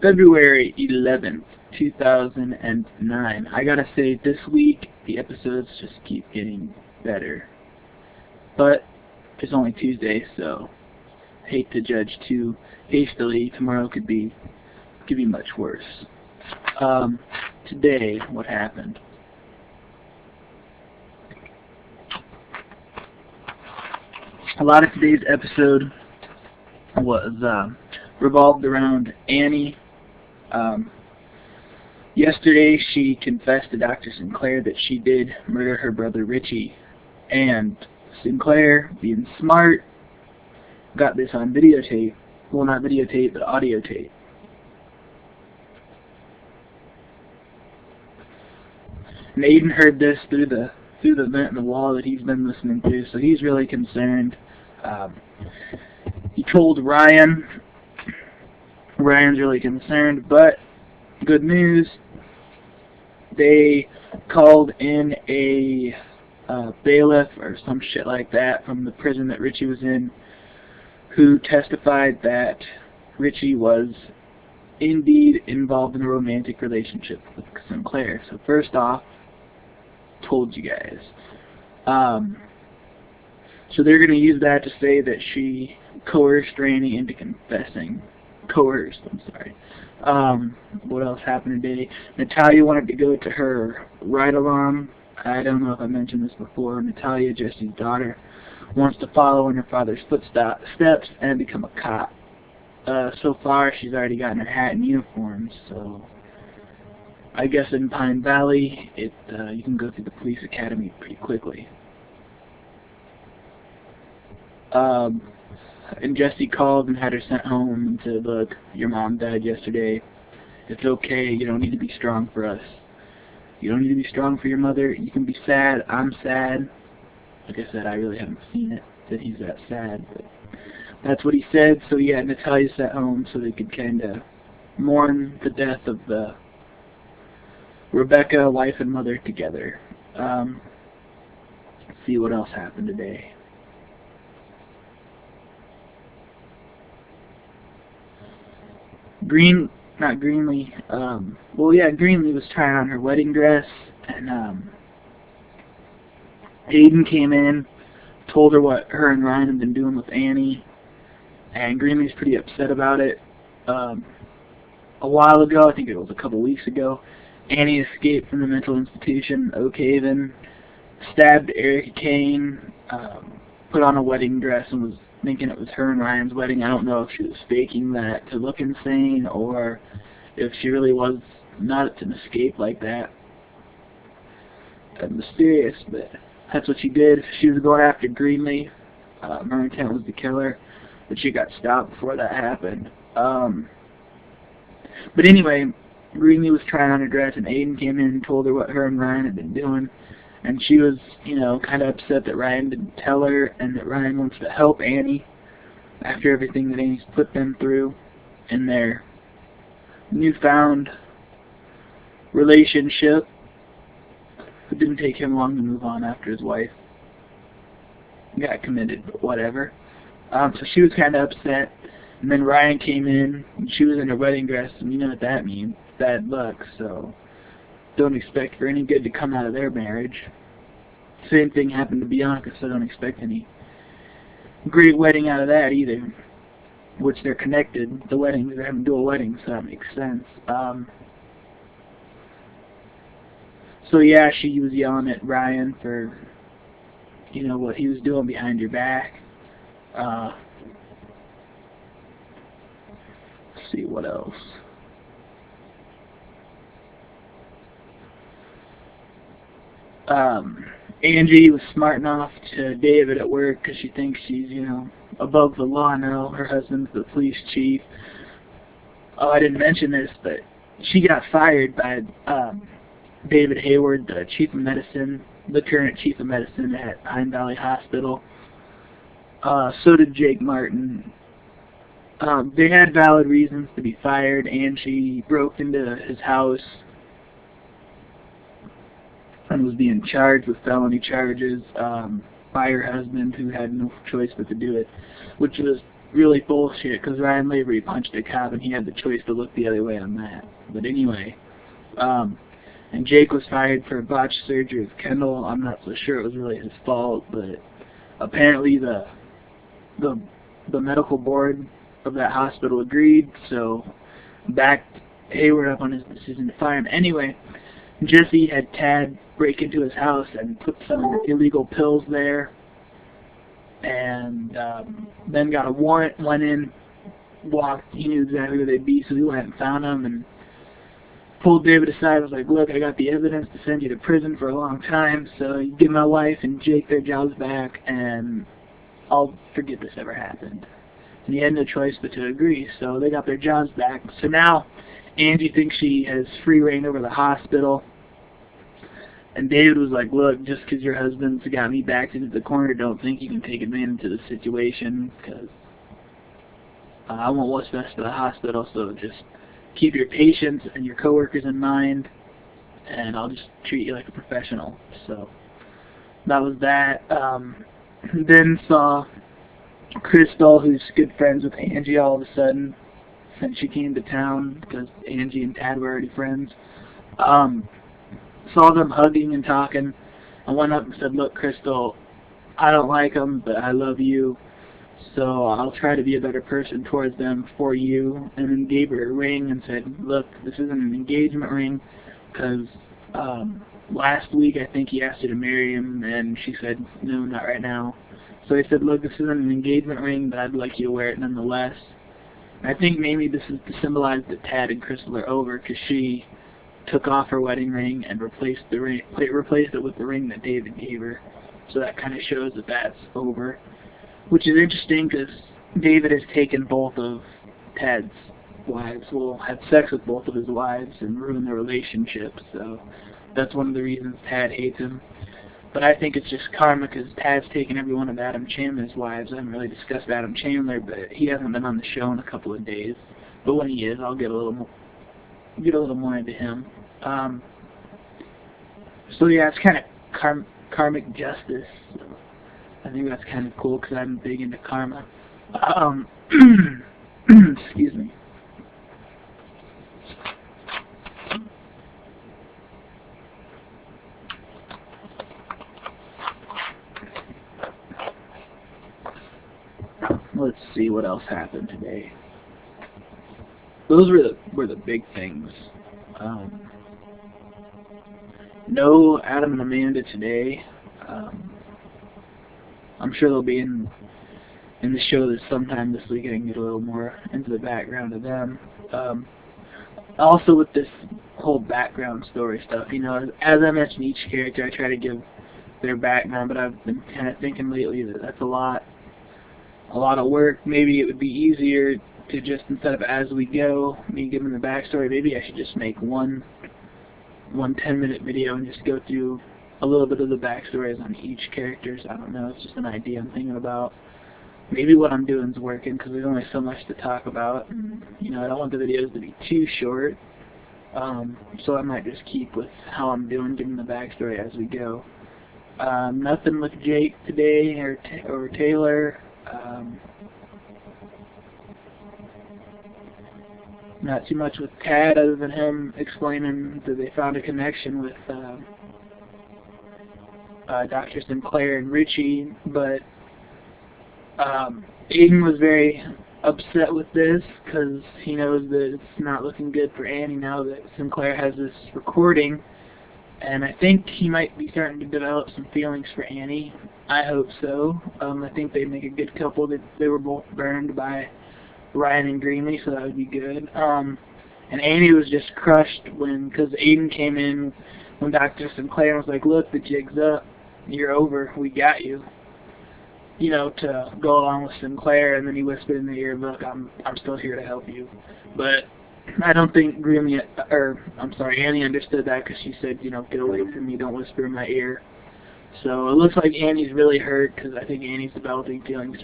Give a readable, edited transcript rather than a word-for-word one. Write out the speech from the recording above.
February 11th, 2009. I gotta say, this week, the episodes just keep getting better. But it's only Tuesday, so I hate to judge too hastily. Tomorrow could be much worse. Today, what happened? A lot of today's episode was revolved around Annie. Yesterday she confessed to Dr. Sinclair that she did murder her brother Richie, and Sinclair, being smart, got this on videotape. Well, not videotape, but audio tape. And Aiden heard this through the vent in the wall that he's been listening to, so he's really concerned. He told Ryan. Ryan's really concerned, but good news, they called in a bailiff or some shit like that from the prison that Richie was in, who testified that Richie was indeed involved in a romantic relationship with Sinclair. So first off, told you guys. So they're going to use that to say that she coerced Randy into confessing. Coerced, I'm sorry. What else happened today? Natalia wanted to go to her ride-along. I don't know if I mentioned this before. Natalia, Jesse's daughter, wants to follow in her father's footsteps and become a cop. So far, she's already gotten her hat and uniform, so I guess in Pine Valley, you can go through the police academy pretty quickly. And Jesse called and had her sent home and said, look, your mom died yesterday. It's okay. You don't need to be strong for us. You don't need to be strong for your mother. You can be sad. I'm sad. Like I said, I really haven't seen it, that he's that sad. But that's what he said. So yeah, Natalia sent home so they could kind of mourn the death of the Rebecca, wife and mother, together. Let's see what else happened today. Greenlee was trying on her wedding dress, and Aiden came in, told her what her and Ryan had been doing with Annie, and Greenlee's pretty upset about it. A while ago, I think it was a couple weeks ago, Annie escaped from the mental institution, Oak Haven, stabbed Erica Kane, put on a wedding dress and was thinking it was her and Ryan's wedding. I don't know if she was faking that to look insane or if she really was not an escape like that. Mysterious, but that's what she did. She was going after Greenlee. Her intent was to kill her, but she got stopped before that happened. But anyway, Greenlee was trying on her dress, and Aiden came in and told her what her and Ryan had been doing. And she was, kind of upset that Ryan didn't tell her, and that Ryan wants to help Annie after everything that Annie's put them through in their newfound relationship. It didn't take him long to move on after his wife got committed, but whatever. So she was kind of upset, and then Ryan came in, and she was in her wedding dress, and you know what that means, bad luck, so don't expect for any good to come out of their marriage. Same thing happened to Bianca, so don't expect any great wedding out of that either. Which they're connected, the weddings, they're having dual weddings, so that makes sense. So yeah, she was yelling at Ryan for, what he was doing behind your back. Let's see what else. Angie was smarting off to David at work because she thinks she's, above the law now. Her husband's the police chief. Oh, I didn't mention this, but she got fired by David Hayward, the chief of medicine, the current chief of medicine at Pine Valley Hospital. So did Jake Martin. They had valid reasons to be fired, and she broke into his house and was being charged with felony charges by her husband, who had no choice but to do it, which was really bullshit because Ryan Lavery punched a cop and he had the choice to look the other way on that. But anyway, and Jake was fired for botched surgery with Kendall. I'm not so sure it was really his fault, but apparently the medical board of that hospital agreed, so backed Hayward up on his decision to fire him. Anyway, Jesse had Tad break into his house and put some illegal pills there, and then got a warrant, went in, walked, he knew exactly where they'd be, so he went and found them and pulled David aside, was like, look, I got the evidence to send you to prison for a long time, so you give my wife and Jake their jobs back, and I'll forget this ever happened. And he had no choice but to agree, so they got their jobs back. So now Angie thinks she has free reign over the hospital, and David was like, look, just because your husband's got me backed into the corner, don't think you can take advantage of the situation, because I want what's best for the hospital, so just keep your patients and your coworkers in mind, and I'll just treat you like a professional. So that was that. Then saw Crystal, who's good friends with Angie all of a sudden, since she came to town, because Angie and Tad were already friends. Saw them hugging and talking. I went up and said, look, Crystal, I don't like them, but I love you, so I'll try to be a better person towards them for you. And then gave her a ring and said, look, this isn't an engagement ring, because last week I think he asked you to marry him, and she said, no, not right now. So I said, look, this isn't an engagement ring, but I'd like you to wear it nonetheless. And I think maybe this is to symbolize that Tad and Crystal are over, because she took off her wedding ring and replaced it with the ring that David gave her. So that kind of shows that that's over. Which is interesting, because David has taken both of Tad's wives, well, had sex with both of his wives and ruined their relationship, so that's one of the reasons Tad hates him. But I think it's just karma, because Tad's taken every one of Adam Chandler's wives. I haven't really discussed Adam Chandler, but he hasn't been on the show in a couple of days. But when he is, I'll get a little more into him. So yeah, it's kind of karmic justice. So I think that's kind of cool, because I'm big into karma. Excuse me. Let's see what else happened today. Those were the big things. No Adam and Amanda today. I'm sure they'll be in the show this sometime this week. I can get a little more into the background of them. Also with this whole background story stuff, you know, as I mentioned each character, I try to give their background, but I've been kind of thinking lately that that's a lot of work. Maybe it would be easier to just, instead of as we go, me giving the backstory, maybe I should just make one 10-minute video and just go through a little bit of the backstories on each character. I don't know, it's just an idea I'm thinking about. Maybe what I'm doing is working, because there's only so much to talk about. You know, I don't want the videos to be too short, so I might just keep with how I'm doing, giving the backstory as we go. Nothing with Jake today, or Taylor. Not too much with Tad, other than him explaining that they found a connection with Dr. Sinclair and Richie, but Aiden was very upset with this, because he knows that it's not looking good for Annie now that Sinclair has this recording, and I think he might be starting to develop some feelings for Annie. I hope so. I think they'd make a good couple. They were both burned by Ryan and Greenlee, so that would be good. And Annie was just crushed because Aiden came in when Dr. Sinclair was like, look, the jig's up. You're over. We got you. You know, to go along with Sinclair, and then he whispered in the ear, look, I'm still here to help you. But I don't think Annie understood that, because she said, you know, get away from me, don't whisper in my ear. So it looks like Annie's really hurt, because I think Annie's developing feelings